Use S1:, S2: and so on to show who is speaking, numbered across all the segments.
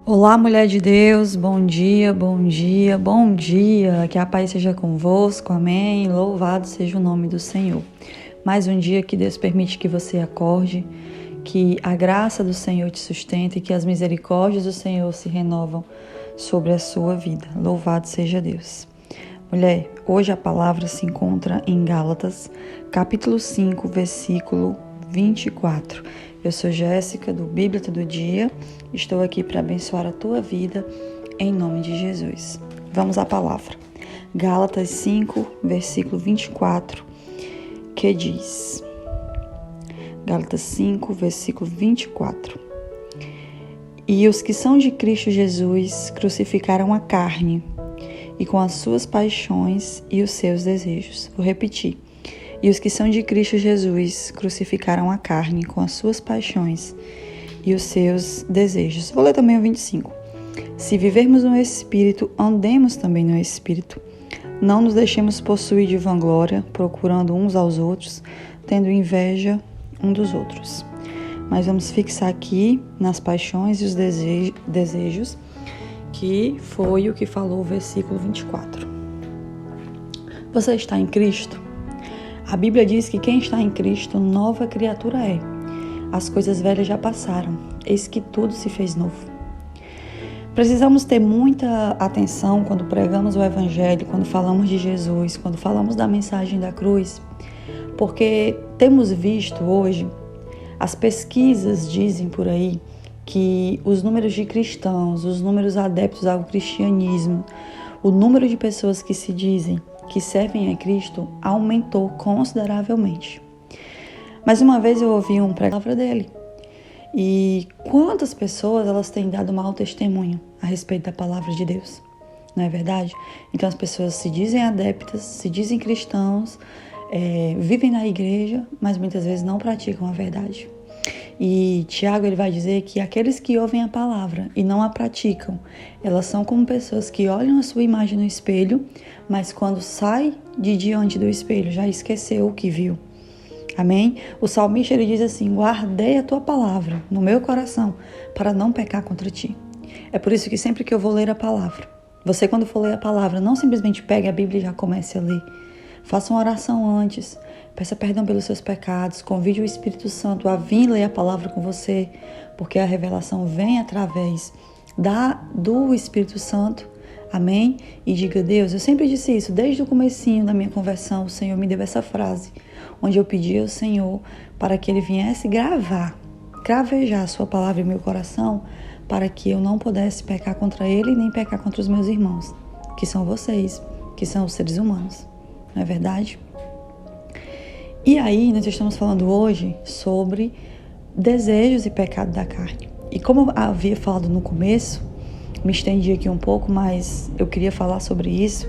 S1: Olá, mulher de Deus, bom dia, bom dia, bom dia, que a paz seja convosco, amém, louvado seja o nome do Senhor. Mais um dia que Deus permite que você acorde, que a graça do Senhor te sustente e que as misericórdias do Senhor se renovam sobre a sua vida, louvado seja Deus. Mulher, hoje a palavra se encontra em Gálatas, capítulo 5, versículo 24. Eu sou Jéssica, do Bíblia Todo Dia. Estou aqui para abençoar a tua vida, em nome de Jesus. Vamos à palavra. Gálatas 5, versículo 24, que diz... Gálatas 5, versículo 24. E os que são de Cristo Jesus crucificaram a carne, e com as suas paixões e os seus desejos. Vou repetir. E os que são de Cristo Jesus crucificaram a carne com as suas paixões e os seus desejos. Vou ler também o 25. Se vivermos no Espírito, andemos também no Espírito. Não nos deixemos possuir de vanglória, procurando uns aos outros, tendo inveja um dos outros. Mas vamos fixar aqui nas paixões e os desejos, que foi o que falou o versículo 24. Você está em Cristo? A Bíblia diz que quem está em Cristo, nova criatura é. As coisas velhas já passaram, eis que tudo se fez novo. Precisamos ter muita atenção quando pregamos o Evangelho, quando falamos de Jesus, quando falamos da mensagem da cruz, porque temos visto hoje, as pesquisas dizem por aí, que os números de cristãos, os números adeptos ao cristianismo, o número de pessoas que se dizem que servem a Cristo aumentou consideravelmente. Mais uma vez eu ouvi uma palavra dele. E quantas pessoas elas têm dado mau testemunho a respeito da palavra de Deus? Não é verdade? Então as pessoas se dizem adeptas, se dizem cristãos, vivem na igreja, mas muitas vezes não praticam a verdade. E Tiago ele vai dizer que aqueles que ouvem a palavra e não a praticam, elas são como pessoas que olham a sua imagem no espelho, mas quando sai de diante do espelho já esqueceu o que viu. Amém? O salmista ele diz assim: guardei a tua palavra no meu coração para não pecar contra ti. É por isso que sempre que eu vou ler a palavra, você quando for ler a palavra, não simplesmente pegue a Bíblia e já comece a ler. Faça uma oração antes, peça perdão pelos seus pecados, convide o Espírito Santo a vir ler a palavra com você, porque a revelação vem através do Espírito Santo, amém? E diga: Deus, eu sempre disse isso, desde o comecinho da minha conversão, o Senhor me deu essa frase, onde eu pedi ao Senhor para que Ele viesse cravejar a sua palavra em meu coração, para que eu não pudesse pecar contra Ele, nem pecar contra os meus irmãos, que são vocês, que são os seres humanos. Não é verdade? E aí, nós estamos falando hoje sobre desejos e pecado da carne. E como eu havia falado no começo, me estendi aqui um pouco, mas eu queria falar sobre isso,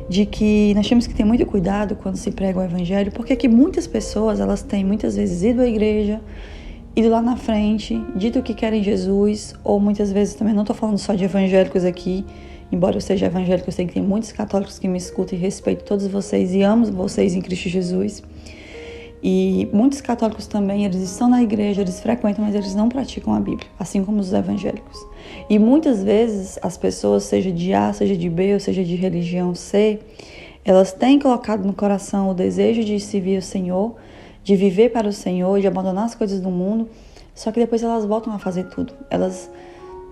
S1: de que nós temos que ter muito cuidado quando se prega o Evangelho, porque que muitas pessoas, elas têm muitas vezes ido à igreja, ido lá na frente, dito que querem Jesus, ou muitas vezes também, não estou falando só de evangélicos aqui, embora eu seja evangélico, eu sei que tem muitos católicos que me escutam e respeito todos vocês e amo vocês em Cristo Jesus. E muitos católicos também, eles estão na igreja, eles frequentam, mas eles não praticam a Bíblia, assim como os evangélicos. E muitas vezes as pessoas, seja de A, seja de B, ou seja de religião C, elas têm colocado no coração o desejo de servir o Senhor, de viver para o Senhor, de abandonar as coisas do mundo, só que depois elas voltam a fazer tudo. Elas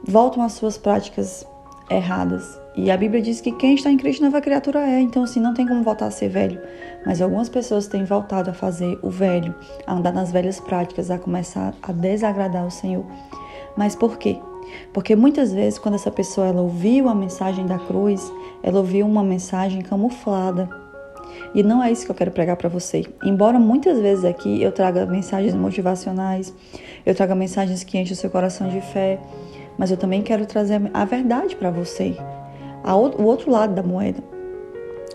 S1: voltam às suas práticas erradas. E a Bíblia diz que quem está em Cristo nova criatura é. Então assim, não tem como voltar a ser velho. Mas algumas pessoas têm voltado a fazer o velho, a andar nas velhas práticas, a começar a desagradar o Senhor. Mas por quê? Porque muitas vezes quando essa pessoa ela ouviu a mensagem da cruz, ela ouviu uma mensagem camuflada. E não é isso que eu quero pregar para você. Embora muitas vezes aqui eu traga mensagens motivacionais, eu traga mensagens que enchem o seu coração de fé, mas eu também quero trazer a verdade para você, o outro lado da moeda.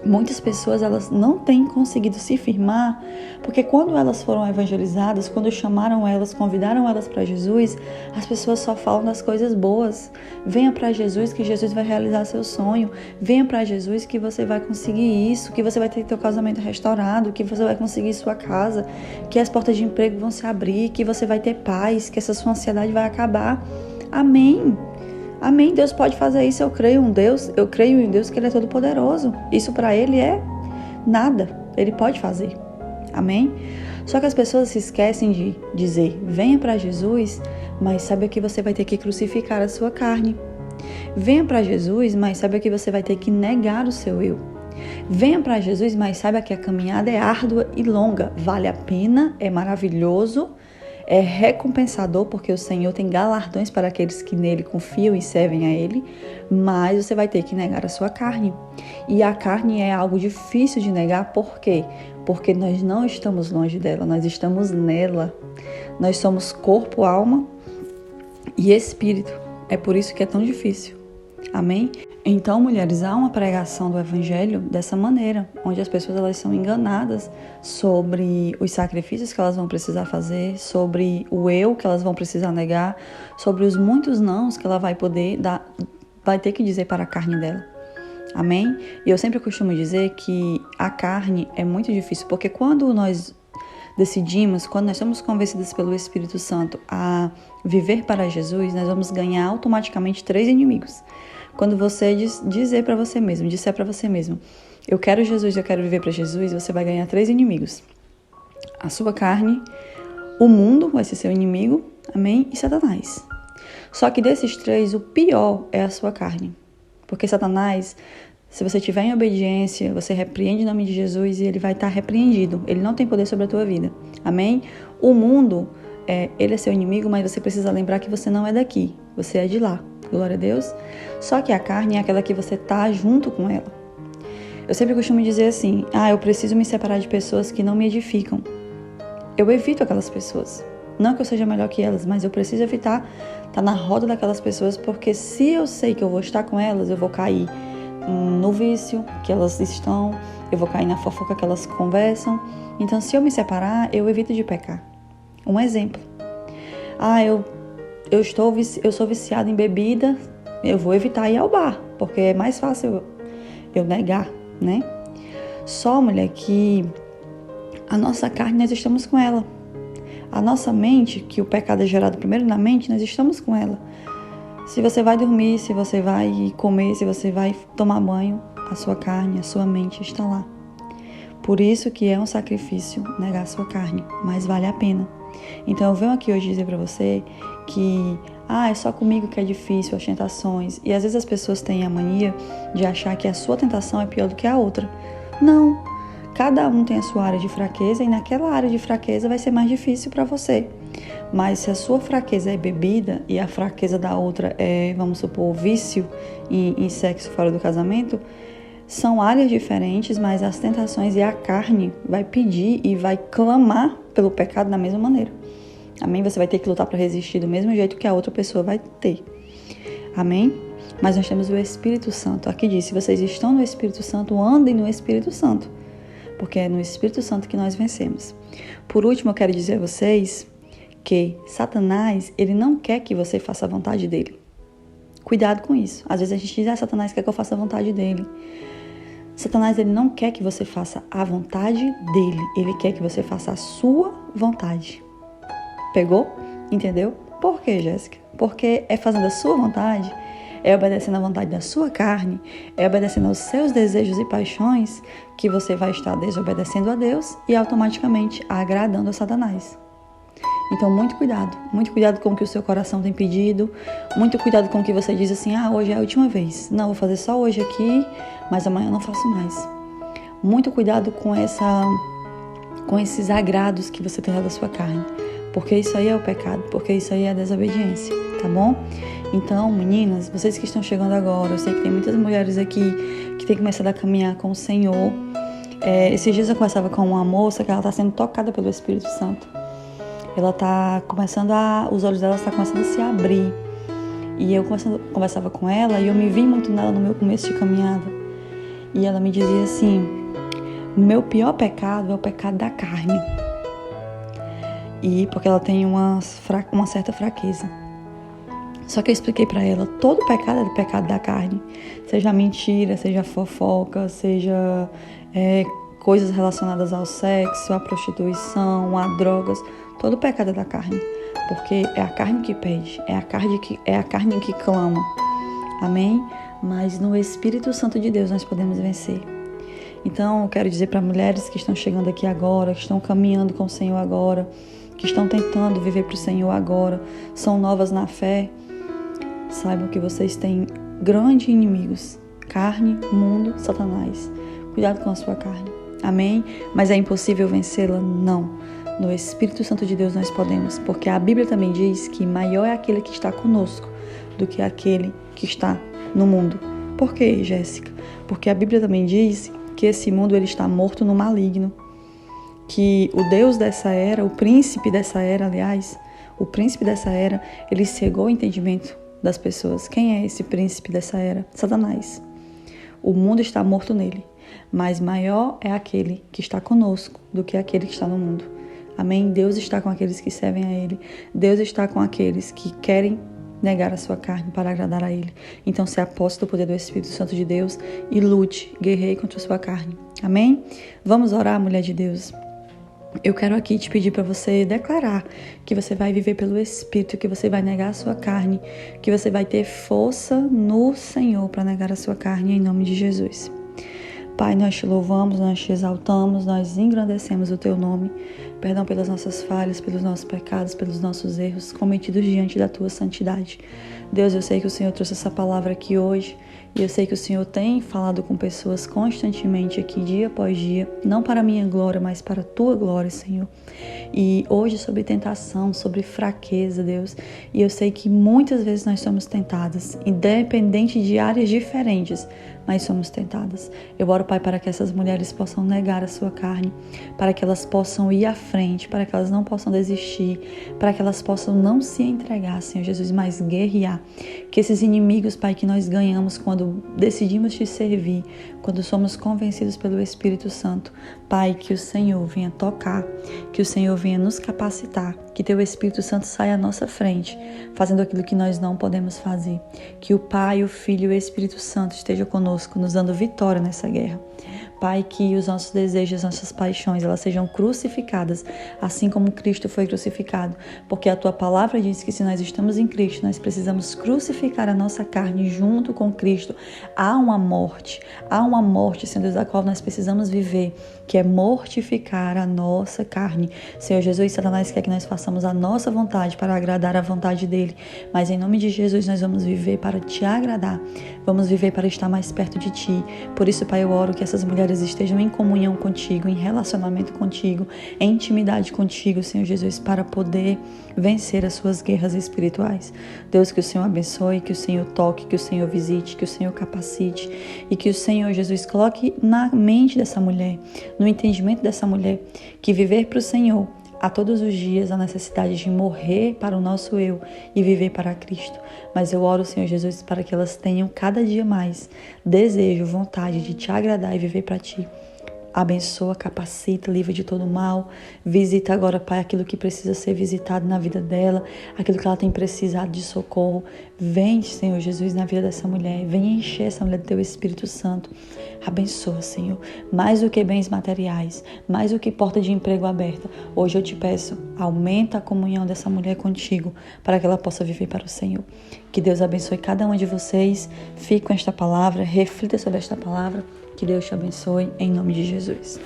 S1: Muitas pessoas elas não têm conseguido se firmar, porque quando elas foram evangelizadas, quando chamaram elas, convidaram elas para Jesus, as pessoas só falam das coisas boas. Venha para Jesus que Jesus vai realizar seu sonho. Venha para Jesus que você vai conseguir isso, que você vai ter seu casamento restaurado, que você vai conseguir sua casa, que as portas de emprego vão se abrir, que você vai ter paz, que essa sua ansiedade vai acabar. Amém. Amém? Deus pode fazer isso, eu creio em Deus que Ele é todo poderoso. Isso para Ele é nada, Ele pode fazer. Amém? Só que as pessoas se esquecem de dizer, venha para Jesus, mas saiba que você vai ter que crucificar a sua carne. Venha para Jesus, mas saiba que você vai ter que negar o seu eu. Venha para Jesus, mas saiba que a caminhada é árdua e longa, vale a pena, é maravilhoso, é recompensador, porque o Senhor tem galardões para aqueles que nele confiam e servem a Ele, mas você vai ter que negar a sua carne. E a carne é algo difícil de negar, por quê? Porque nós não estamos longe dela, nós estamos nela. Nós somos corpo, alma e espírito. É por isso que é tão difícil. Amém? Então, mulheres, há uma pregação do Evangelho dessa maneira, onde as pessoas elas são enganadas sobre os sacrifícios que elas vão precisar fazer, sobre o eu que elas vão precisar negar, sobre os muitos nãos que ela vai ter que dizer para a carne dela. Amém? E eu sempre costumo dizer que a carne é muito difícil, porque quando nós decidimos, quando nós somos convencidos pelo Espírito Santo a viver para Jesus, nós vamos ganhar automaticamente 3 inimigos. Quando você disser para você mesmo, eu quero Jesus, eu quero viver para Jesus, você vai ganhar 3 inimigos. A sua carne, o mundo vai ser seu inimigo, amém? E Satanás. Só que desses 3, o pior é a sua carne. Porque Satanás, se você estiver em obediência, você repreende em nome de Jesus e ele vai estar repreendido. Ele não tem poder sobre a tua vida. Amém? O mundo, ele é seu inimigo, mas você precisa lembrar que você não é daqui. Você é de lá. Glória a Deus. Só que a carne é aquela que você tá junto com ela. Eu sempre costumo dizer assim, eu preciso me separar de pessoas que não me edificam. Eu evito aquelas pessoas. Não que eu seja melhor que elas, mas eu preciso evitar estar na roda daquelas pessoas, porque se eu sei que eu vou estar com elas, eu vou cair no vício que elas estão, eu vou cair na fofoca que elas conversam. Então, se eu me separar, eu evito de pecar. Um exemplo. Eu sou viciada em bebida, eu vou evitar ir ao bar, porque é mais fácil eu negar, né? Só, mulher, que a nossa carne, nós estamos com ela. A nossa mente, que o pecado é gerado primeiro na mente, nós estamos com ela. Se você vai dormir, se você vai comer, se você vai tomar banho, a sua carne, a sua mente está lá. Por isso que é um sacrifício negar a sua carne, mas vale a pena. Então eu venho aqui hoje dizer para você que é só comigo que é difícil as tentações. E às vezes as pessoas têm a mania de achar que a sua tentação é pior do que a outra. Não. Cada um tem a sua área de fraqueza e naquela área de fraqueza vai ser mais difícil para você. Mas se a sua fraqueza é bebida e a fraqueza da outra é, vamos supor, vício em sexo fora do casamento, são áreas diferentes, mas as tentações e a carne vai pedir e vai clamar pelo pecado da mesma maneira. Amém? Você vai ter que lutar para resistir do mesmo jeito que a outra pessoa vai ter. Amém? Mas nós temos o Espírito Santo. Aqui diz, se vocês estão no Espírito Santo, andem no Espírito Santo. Porque é no Espírito Santo que nós vencemos. Por último, eu quero dizer a vocês que Satanás, ele não quer que você faça a vontade dele. Cuidado com isso. Às vezes a gente diz, Satanás quer que eu faça a vontade dele. Satanás, ele não quer que você faça a vontade dele. Ele quer que você faça a sua vontade. Pegou? Entendeu? Por quê, Jéssica? Porque é fazendo a sua vontade, é obedecendo à vontade da sua carne, é obedecendo aos seus desejos e paixões que você vai estar desobedecendo a Deus e automaticamente agradando a Satanás. Então, muito cuidado com o que o seu coração tem pedido, muito cuidado com o que você diz assim, hoje é a última vez, não, vou fazer só hoje aqui, mas amanhã eu não faço mais. Muito cuidado com esses agrados que você tem dado à sua carne, porque isso aí é o pecado, porque isso aí é a desobediência, tá bom? Então, meninas, vocês que estão chegando agora, eu sei que tem muitas mulheres aqui que têm começado a caminhar com o Senhor. Esses dias eu conversava com uma moça que ela está sendo tocada pelo Espírito Santo. Ela está começando os olhos dela estão começando a se abrir. E eu conversava com ela e eu me vi muito nela no meu começo de caminhada. E ela me dizia assim, o meu pior pecado é o pecado da carne. E porque ela tem uma certa fraqueza. Só que eu expliquei para ela, todo pecado é do pecado da carne. Seja mentira, seja fofoca, seja coisas relacionadas ao sexo, à prostituição, a drogas. Todo pecado é da carne, porque é a carne que pede, é a carne que clama. amém? Mas no Espírito Santo de Deus nós podemos vencer. Então eu quero dizer para mulheres que estão chegando aqui agora, que estão caminhando com o Senhor agora, que estão tentando viver para o Senhor agora, são novas na fé, saibam que vocês têm grandes inimigos: carne, mundo, Satanás. Cuidado com a sua carne, amém? Mas é impossível vencê-la? Não. No Espírito Santo de Deus nós podemos, porque a Bíblia também diz que maior é aquele que está conosco do que aquele que está no mundo. Por quê, Jéssica? Porque a Bíblia também diz que esse mundo ele está morto no maligno, que o Deus dessa era, o príncipe dessa era, aliás, o príncipe dessa era, ele cegou o entendimento das pessoas. Quem é esse príncipe dessa era? Satanás. O mundo está morto nele, mas maior é aquele que está conosco do que aquele que está no mundo. Amém? Deus está com aqueles que servem a Ele. Deus está com aqueles que querem negar a sua carne para agradar a Ele. Então se aposte do poder do Espírito Santo de Deus e lute, guerreie contra a sua carne. Amém? Vamos orar, mulher de Deus. Eu quero aqui te pedir para você declarar que você vai viver pelo Espírito, que você vai negar a sua carne, que você vai ter força no Senhor para negar a sua carne, em nome de Jesus. Pai, nós te louvamos, nós te exaltamos, nós engrandecemos o teu nome. Perdão pelas nossas falhas, pelos nossos pecados, pelos nossos erros cometidos diante da tua santidade. Deus, eu sei que o Senhor trouxe essa palavra aqui hoje e eu sei que o Senhor tem falado com pessoas constantemente aqui, dia após dia, não para a minha glória, mas para a tua glória, Senhor. E hoje sobre tentação, sobre fraqueza, Deus, e eu sei que muitas vezes nós somos tentadas, independente de áreas diferentes, mas somos tentadas. Eu oro, Pai, para que essas mulheres possam negar a sua carne, para que elas possam ir à frente, para que elas não possam desistir, para que elas possam não se entregar, Senhor Jesus, mas guerrear. Que esses inimigos, Pai, que nós ganhamos quando decidimos te servir, quando somos convencidos pelo Espírito Santo, Pai, que o Senhor venha tocar, que o Senhor venha nos capacitar, que teu Espírito Santo saia à nossa frente, fazendo aquilo que nós não podemos fazer. Que o Pai, o Filho e o Espírito Santo estejam conosco, nos dando vitória nessa guerra. Pai, que os nossos desejos, as nossas paixões, elas sejam crucificadas, assim como Cristo foi crucificado. Porque a tua palavra diz que se nós estamos em Cristo, nós precisamos crucificar a nossa carne junto com Cristo. Há uma morte, Senhor Deus, da qual nós precisamos viver, que é mortificar a nossa carne. Senhor Jesus, Satanás quer que nós façamos a nossa vontade para agradar a vontade dele. Mas em nome de Jesus, nós vamos viver para te agradar. Vamos viver para estar mais perto de ti. Por isso, Pai, eu oro que essas mulheres estejam em comunhão contigo, em relacionamento contigo, em intimidade contigo, Senhor Jesus, para poder vencer as suas guerras espirituais. Deus, que o Senhor abençoe, que o Senhor toque, que o Senhor visite, que o Senhor capacite e que o Senhor Jesus coloque na mente dessa mulher, no entendimento dessa mulher, que viver para o Senhor a todos os dias a necessidade de morrer para o nosso eu e viver para Cristo. Mas eu oro, Senhor Jesus, para que elas tenham cada dia mais desejo, vontade de te agradar e viver para ti. Abençoa, capacita, livra de todo mal. Visita agora, Pai, aquilo que precisa ser visitado na vida dela, aquilo que ela tem precisado de socorro. Vem, Senhor Jesus, na vida dessa mulher. Vem encher essa mulher do teu Espírito Santo. Abençoa, Senhor. Mais do que bens materiais, mais do que porta de emprego aberta. Hoje eu te peço, aumenta a comunhão dessa mulher contigo, para que ela possa viver para o Senhor. Que Deus abençoe cada um de vocês. Fique com esta palavra, reflita sobre esta palavra. Que Deus te abençoe, em nome de Jesus.